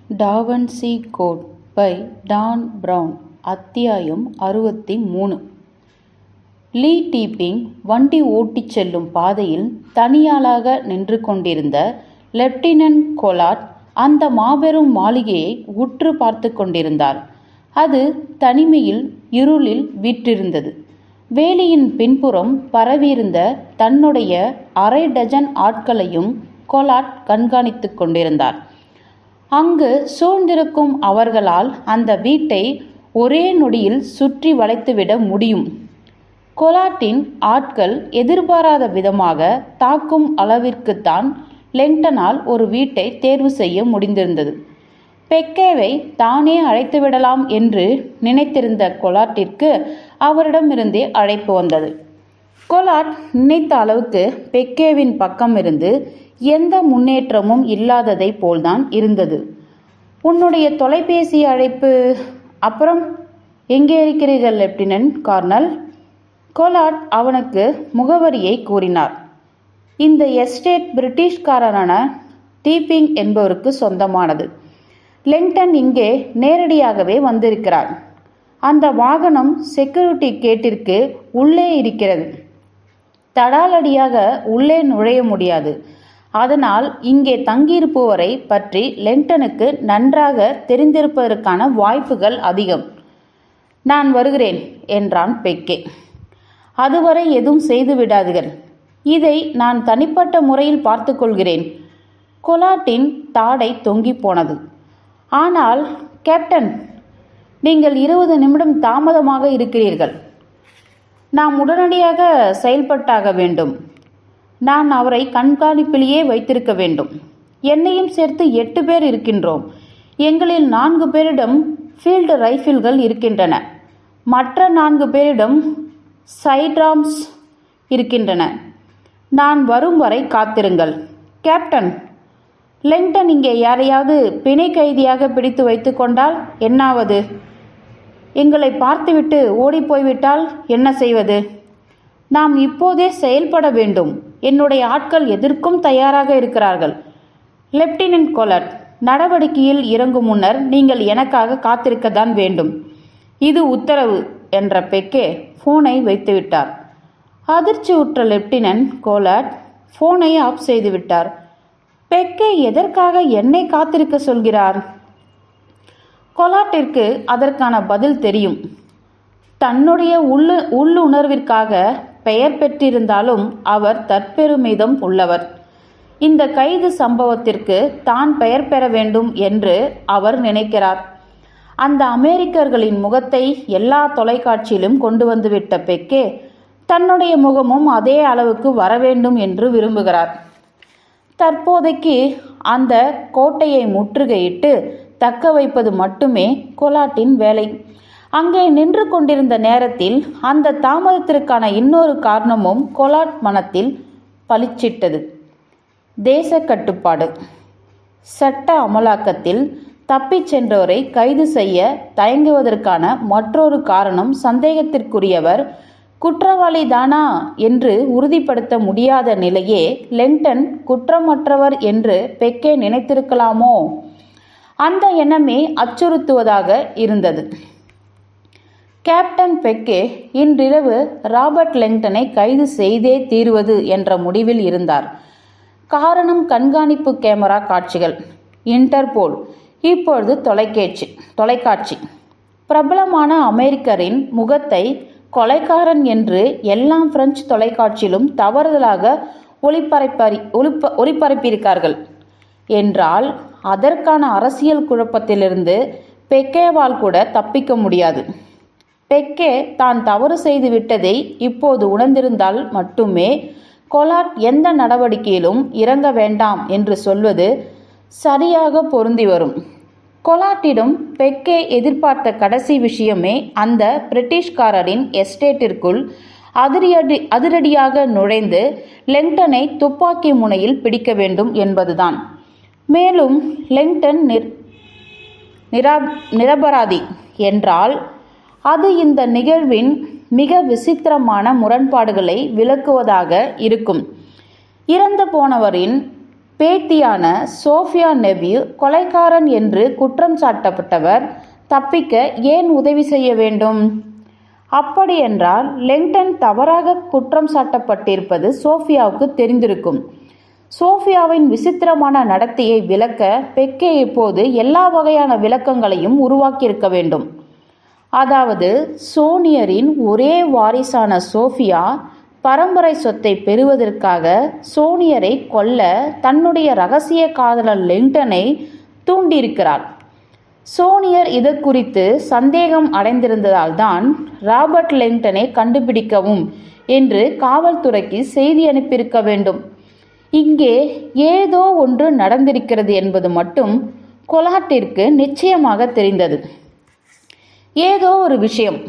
Da Vinci Code by Dan Brown. அத்தியாயம் 63. லீ டீப்பிங் வண்டி ஓட்டிச் செல்லும் பாதையில் தனியாளாக நின்று கொண்டிருந்த லெப்டினன்ட் கொலாட் அந்த மாபெரும் மாளிகையை உற்று பார்த்து கொண்டிருந்தார். அது தனிமையில் இருளில் வீற்றிருந்தது. வேலியின் பின்புறம் பரவியிருந்த தன்னுடைய அரை டஜன் ஆட்களையும் கொலாட் கண்காணித்து கொண்டிருந்தார். அங்கு சூழ்ந்திருக்கும் அவர்களால் அந்த வீட்டை ஒரே நொடியில் சுற்றி வளைத்துவிட முடியும். கொலாட்டின் ஆட்கள் எதிர்பாராத விதமாக தாக்கும் அளவிற்குத்தான் லெங்டனால் ஒரு வீட்டை தேர்வு செய்ய முடிந்திருந்தது. பெக்கேவை தானே அழைத்துவிடலாம் என்று நினைத்திருந்த கொலாட்டிற்கு அவரிடமிருந்தே அழைப்பு வந்தது. கொலாட் நினைத்த அளவுக்கு பெக்கேவின் பக்கம் இருந்து எந்த முன்னேற்றமும் இல்லாததை போல்தான் இருந்தது. உன்னுடைய தொலைபேசி அழைப்பு அப்புறம் எங்கே இருக்கிறீர்கள் லெப்டினன்ட் கர்னல்? கொலாட் அவனுக்கு முகவரியை கூறினார். இந்த எஸ்டேட் பிரிட்டிஷ்காரரான டீப்பிங் என்பவருக்கு சொந்தமானது. லெங்டன் இங்கே நேரடியாகவே வந்திருக்கிறார். அந்த வாகனம் செக்யூரிட்டி கேட்டிற்கு உள்ளே இருக்கிறது. தடாலடியாக உள்ளே நுழைய முடியாது. அதனால் இங்கே தங்கியிருப்பவரை பற்றி லெங்டனுக்கு நன்றாக தெரிந்திருப்பதற்கான வாய்ப்புகள் அதிகம். நான் வருகிறேன் என்றான் பெக்கே. அதுவரை எதுவும் செய்து விடாதீர்கள். இதை நான் தனிப்பட்ட முறையில் பார்த்து கொள்கிறேன். கொலாட்டின் தாடை தொங்கி போனது. ஆனால் கேப்டன், நீங்கள் 20 நிமிடம் தாமதமாக இருக்கிறீர்கள். நாம் உடனடியாக செயல்பட்டாக வேண்டும். நான் அவரை கண்காணிப்பிலேயே வைத்திருக்க வேண்டும். என்னையும் சேர்த்து 8 பேர் இருக்கின்றோம். எங்களில் 4 பேரிடம் ஃபீல்டு ரைஃபிள்கள் இருக்கின்றன. மற்ற 4 பேரிடம் சைட்ராம்ஸ் இருக்கின்றன. நான் வரும் வரை காத்திருங்கள். கேப்டன், லெங்டன் இங்கே யாரையாவது பிணை கைதியாக பிடித்து வைத்து கொண்டால் என்னாவது? எங்களை பார்த்துவிட்டு ஓடிப்போய்விட்டால் என்ன செய்வது? நாம் இப்போதே செயல்பட வேண்டும். என்னுடைய ஆட்கள் எதற்கும் தயாராக இருக்கிறார்கள். லெப்டினன்ட் கொலாட், நடவடிக்கையில் இறங்கும் முன்னர் நீங்கள் எனக்காக காத்திருக்கத்தான் வேண்டும். இது உத்தரவு என்ற பெக்கே போனை வைத்துவிட்டார். அதிர்ச்சியுற்ற லெப்டினன்ட் கொலாட் போனை ஆஃப் செய்துவிட்டார். பெக்கே எதற்காக என்னை காத்திருக்க சொல்கிறார்? கொலாட்டிற்கு அதற்கான பதில் தெரியும். தன்னுடைய உள்ளுணர்விற்காக பெயர் பெற்றிருந்தாலும் அவர் தற்பெருமிதம் உள்ளவர். இந்த கைது சம்பவத்திற்கு தான் பெயர் பெற வேண்டும் என்று அவர் நினைக்கிறார். அந்த அமெரிக்கர்களின் முகத்தை எல்லா தொலைக்காட்சியிலும் கொண்டு வந்துவிட்ட பெக்கே தன்னுடைய முகமும் அதே அளவுக்கு வரவேண்டும் என்று விரும்புகிறார். தற்போதைக்கு அந்த கோட்டையை முற்றுகையிட்டு தக்க வைப்பது மட்டுமே கொலாட்டின் வேலை. அங்கே நின்று கொண்டிருந்த நேரத்தில் அந்த தாமதத்திற்கான இன்னொரு காரணமும் கொலாட் மனத்தில் பளிச்சிட்டது. தேச கட்டுப்பாடு. சட்ட அமலாக்கத்தில் தப்பிச் சென்றோரை கைது செய்ய தயங்குவதற்கான மற்றொரு காரணம் சந்தேகத்திற்குரியவர் குற்றவாளி தானா என்று உறுதிப்படுத்த முடியாத நிலையே லெங்டன் குற்றமற்றவர் என்று பெக்கே நினைத்திருக்கலாமோ? அந்த எண்ணமே அச்சுறுத்துவதாக இருந்தது. கேப்டன் பெக்கே இன்றிரவு ராபர்ட் லெங்டனை கைது செய்தே தீர்வது என்ற முடிவில் இருந்தார். காரணம் கண்காணிப்பு கேமரா காட்சிகள். இன்டர்போல், இப்பொழுது தொலைக்காட்சி. பிரபலமான அமெரிக்கரின் முகத்தை கொலைக்காரன் என்று எல்லா பிரெஞ்சு தொலைக்காட்சியிலும் தவறுதலாக ஒளிபரப்பியிருக்கார்கள் என்றால் அதற்கான அரசியல் குழப்பத்திலிருந்து பெக்கேவால் கூட தப்பிக்க முடியாது. பெக்கே தான் தவறு செய்து விட்டதை இப்போது உணர்ந்திருந்தால் மட்டுமே கொலாட் எந்த நடவடிக்கையிலும் இறங்க வேண்டாம் என்று சொல்வது சரியாக பொருந்தி வரும். கொலாட்டிடம் பெக்கே எதிர்பார்த்த கடைசி விஷயமே அந்த பிரிட்டிஷ்காரரின் எஸ்டேட்டிற்குள் அதிரடியாக நுழைந்து லெங்டனை துப்பாக்கி முனையில் பிடிக்க வேண்டும் என்பதுதான். மேலும் லெங்டன் நிரபராதி என்றால் அது இந்த நிகழ்வின் மிக விசித்திரமான முரண்பாடுகளை விளக்குவதாக இருக்கும். இறந்து போனவரின் பேத்தியான சோஃபியா நெவ்யூ கொலைகாரன் என்று குற்றம் சாட்டப்பட்டவர் தப்பிக்க ஏன் உதவி செய்ய வேண்டும்? அப்படியென்றால் லெங்டன் தவறாக குற்றம் சாட்டப்பட்டிருப்பது சோஃபியாவுக்கு தெரிந்திருக்கும். சோஃபியாவின் விசித்திரமான நடத்தையை விளக்க பெக்கே இப்போது எல்லா வகையான விளக்கங்களையும் உருவாக்கியிருக்க வேண்டும். அதாவது சோனியரின் ஒரே வாரிசான சோஃபியா பரம்பரை சொத்தை பெறுவதற்காக சோனியரை கொல்ல தன்னுடைய இரகசிய காதலன் லெங்டனை தூண்டியிருக்கிறார். சோனியர் இது குறித்து சந்தேகம் அடைந்திருந்ததால் தான் ராபர்ட் லெங்டனை கண்டுபிடிக்கவும் என்று காவல்துறைக்கு செய்தி அனுப்பியிருக்க வேண்டும். இங்கே ஏதோ ஒன்று நடந்திருக்கிறது என்பது மட்டும் கொலாட்டிற்கு நிச்சயமாக தெரிந்தது. ஏதோ ஒரு விஷயம்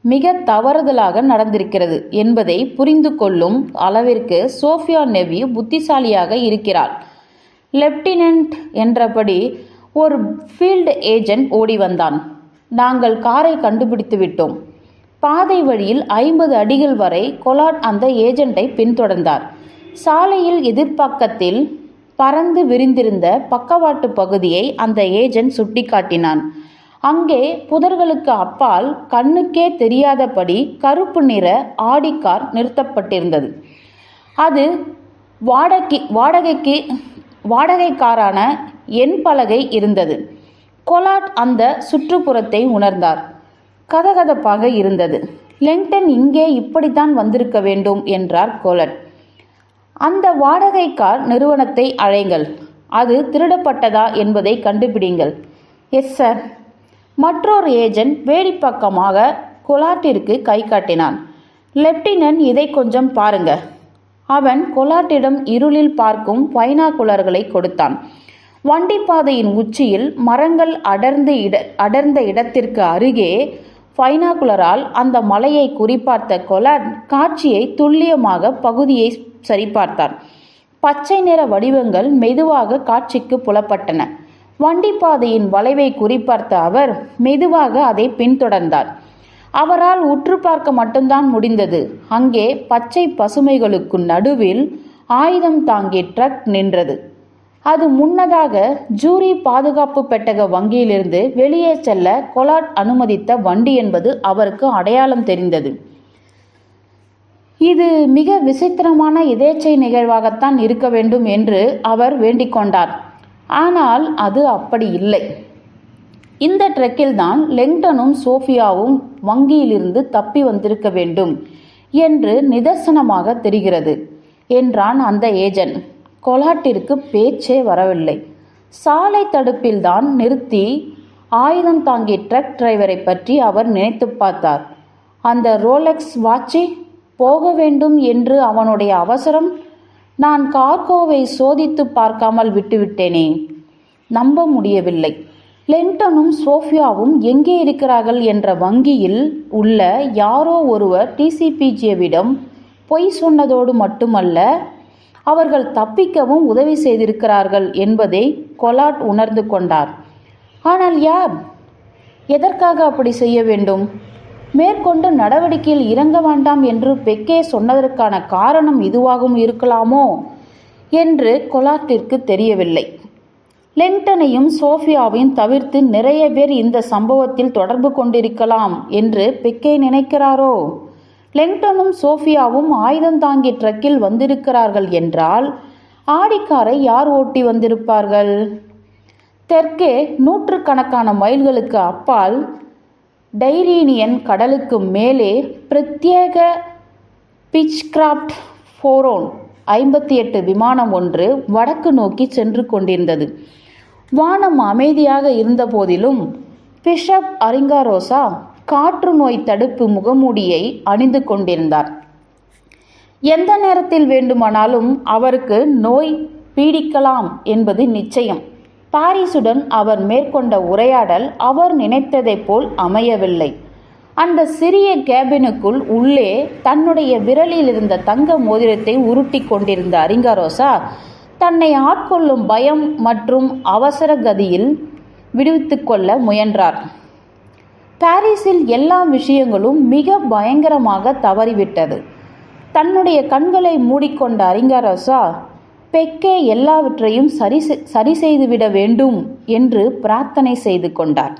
மிக தவறுதலாக நடந்திருக்கிறது என்பதை புரிந்து கொள்ளும் அளவிற்கு சோஃபியா நெவ்யூ புத்திசாலியாக இருக்கிறாள். லெப்டினன்ட் என்றபடி ஒரு ஃபீல்டு ஏஜென்ட் ஓடி வந்தான். நாங்கள் காரை கண்டுபிடித்து விட்டோம். பாதை வழியில் 50 அடிகள் வரை கொலாட் அந்த ஏஜெண்டை பின்தொடர்ந்தார். சாலையில் எதிர்ப்பக்கத்தில் பறந்து விரிந்திருந்த பக்கவாட்டு பகுதியை அந்த ஏஜென்ட் சுட்டிக்காட்டினான். அங்கே புதர்களுக்கு அப்பால் கண்ணுக்கே தெரியாதபடி கருப்பு நிற ஆடி கார் நிறுத்தப்பட்டிருந்தது. அது வாடகைக்காரான எண் பலகை இருந்தது. கொலாட் அந்த சுற்றுப்புறத்தை உணர்ந்தார். கதகதப்பாக இருந்தது. லெங்டன் இங்கே இப்படித்தான் வந்திருக்க வேண்டும் என்றார் கொலாட். அந்த வாடகை கார் நிறுவனத்தை அழைங்கள். அது திருடப்பட்டதா என்பதை கண்டுபிடிங்கள். Yes sir. மற்றொரு ஏஜென்ட் வேடிப்பக்கமாக கொலாட்டிற்கு கை காட்டினான். லெப்டினன்ட், இதை கொஞ்சம் பாருங்க. அவன் கொலாட்டிடம் இருளில் பார்க்கும் பைனாகுலர்களை கொடுத்தான். வண்டிப்பாதையின் உச்சியில் மரங்கள் அடர்ந்த இடத்திற்கு அருகே பைனாகுலரால் அந்த மலையை குறிப்பார்த்த கொலாட் காட்சியை துல்லியமாக பகுதியை சரிபார்த்தார். பச்சை நிற வடிவங்கள் மெதுவாக காட்சிக்கு புலப்பட்டன. வண்டிப்பாதையின் வளைவை குறிப்பார்த்த அவர் மெதுவாக அதை பின்தொடர்ந்தார். அவரால் உற்று பார்க்க மட்டும்தான் முடிந்தது. அங்கே பச்சை பசுமைகளுக்கு நடுவில் ஆயுதம் தாங்கிய ட்ரக் நின்றது. அது முன்னதாக ஜூரி பாதுகாப்பு பெட்டக வங்கியிலிருந்து வெளியே செல்ல கொலாட் அனுமதித்த வண்டி என்பது அவருக்கு அடையாளம் தெரிந்தது. இது மிக விசித்திரமான எதேச்சை நிகழ்வாகத்தான் இருக்க வேண்டும் என்று அவர் வேண்டிக் கொண்டார். ஆனால் அது அப்படி இல்லை. இந்த ட்ரக்கில்தான் லெங்டனும் சோஃபியாவும் வங்கியிலிருந்து தப்பி வந்திருக்க வேண்டும் என்று நிதர்சனமாக தெரிகிறது என்றான் அந்த ஏஜென்ட். கொலாட்டிற்கு பேச்சே வரவில்லை. சாலை தடுப்பில்தான் நிறுத்தி ஆயுதம் தாங்கிய ட்ரக் டிரைவரை பற்றி அவர் நினைத்து பார்த்தார். அந்த ரோலெக்ஸ் வாட்சி போக வேண்டும் என்று அவனுடைய அவசரம். நான் கார்கோவை சோதித்து பார்க்காமல் விட்டுவிட்டேனே. நம்ப முடியவில்லை. லெங்டனும் சோஃபியாவும் எங்கே இருக்கிறார்கள் என்ற வங்கியில் உள்ள யாரோ ஒருவர் டிசிபிஜேவிடம் பொய் சொன்னதோடு மட்டுமல்ல, அவர்கள் தப்பிக்கவும் உதவி செய்திருக்கிறார்கள் என்பதை கொலாட் உணர்ந்து கொண்டார். ஆனால் யார்? எதற்காக அப்படி செய்ய வேண்டும்? மேற்கொண்டு நடவடிக்கையில் இறங்க வேண்டாம் என்று பெக்கே சொன்னதற்கான காரணம் இதுவாகவும் இருக்கலாமோ என்று கொலாட்டிற்கு தெரியவில்லை. லெங்டனையும் சோஃபியாவையும் தவிர்த்து நிறைய பேர் இந்த சம்பவத்தில் தொடர்பு கொண்டிருக்கலாம் என்று பெக்கே நினைக்கிறாரோ? லெங்டனும் சோஃபியாவும் ஆயுதம் தாங்கிய ட்ரக்கில் வந்திருக்கிறார்கள் என்றால் ஆடிக்காரை யார் ஓட்டி வந்திருப்பார்கள்? தெற்கே 100கணக்கான மைல்களுக்கு அப்பால் டைரீனியன் கடலுக்கு மேலே பிரத்யேக பிட்ச்கிராஃப்ட் 458 விமானம் ஒன்று வடக்கு நோக்கி சென்று கொண்டிருந்தது. வானம் அமைதியாக இருந்த போதிலும் பிஷப் அரிங்காரோசா காற்று நோய் தடுப்பு முகமூடியை அணிந்து கொண்டிருந்தார். எந்த நேரத்தில் வேண்டுமானாலும் அவருக்கு நோய் பீடிக்கலாம் என்பது நிச்சயம். பாரிசுடன் அவர் மேற்கொண்ட உரையாடல் அவர் நினைத்ததைப் போல் அமையவில்லை. அந்த சிறிய கேபினுக்குள் உள்ளே தன்னுடைய விரலில் இருந்த தங்க மோதிரத்தை உருட்டி கொண்டிருந்த அரிங்காரோசா தன்னை ஆட்கொள்ளும் பயம் மற்றும் அவசர கதியில் விடுவித்து கொள்ள முயன்றார். பாரிஸில் எல்லா விஷயங்களும் மிக பயங்கரமாக தவறிவிட்டது. தன்னுடைய கண்களை மூடிக்கொண்ட அரிங்காரோசா பெக்கே எல்லாவற்றையும் சரி செய்துவிட வேண்டும் என்று பிரார்த்தனை செய்து கொண்டார்.